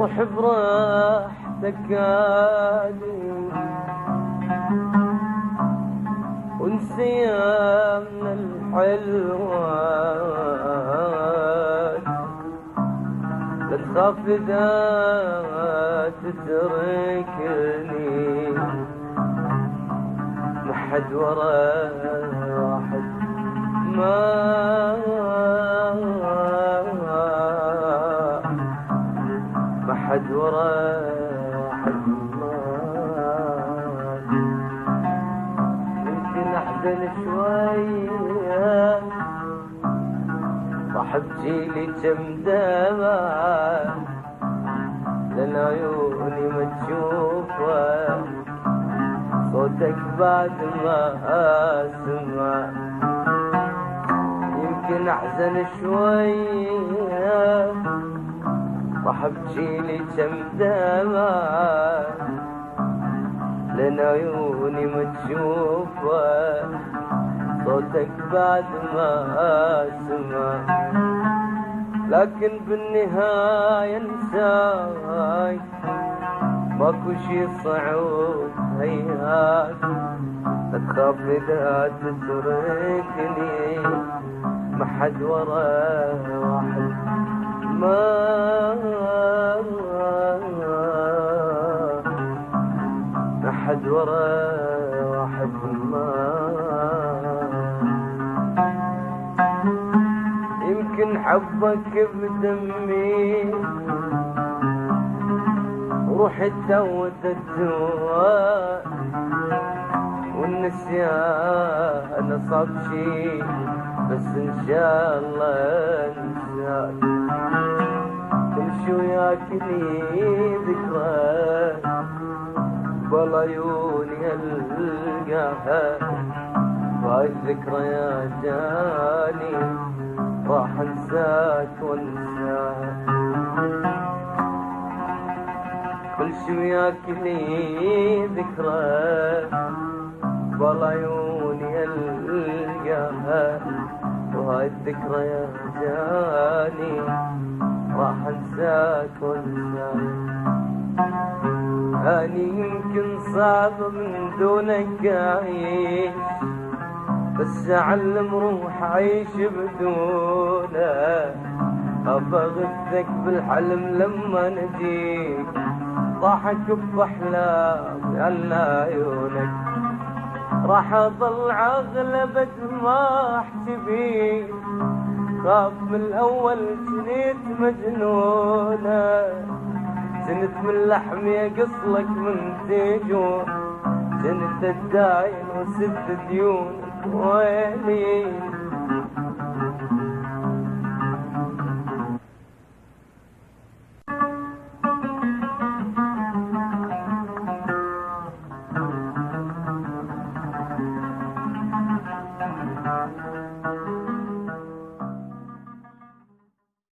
روح براحتك عادي ونسيامنا الحلوات، لا تخاف إذا تتركني محد واحد ما حد واحد يمكن احزن شوية راح بجيلي كم دمعة لان عيوني ما تشوفه صوتك بعد ما اسمع. يمكن احزن شوية راح بجيلي كم دمعة لان عيوني ما تشوفه صوتك بعد ما اسمع. لكن بالنهاية انساك ماكو شي صعود هيهات، لا تخاف اذا تتركني ما حد واحد ما حد واحد يمكن حبك بدمي وروحي تدوت الدواء والنسيان صعب شي بس ان شاء الله انساك. تمشي وياك لي ذكرى بالعيوني القاها وهاي الذكرى يا جاني راح انساك وانساك. كل شي وياك لي ذكرى بالعيوني القاها وهاي الذكرى يا جاني راح انساك وانساك. اني يمكن صعب من دونك اعيش بس اعلم روح عيش بدونه. ابغثك بالحلم لما نجيك ضحك باحلام على عيونك. راح اضل اغلبك ما احكي بيك خاف من الاول جنيت مجنونه. جنت من لحمي اقصلك من تيجون جنت الداين وسد ديونك ويلي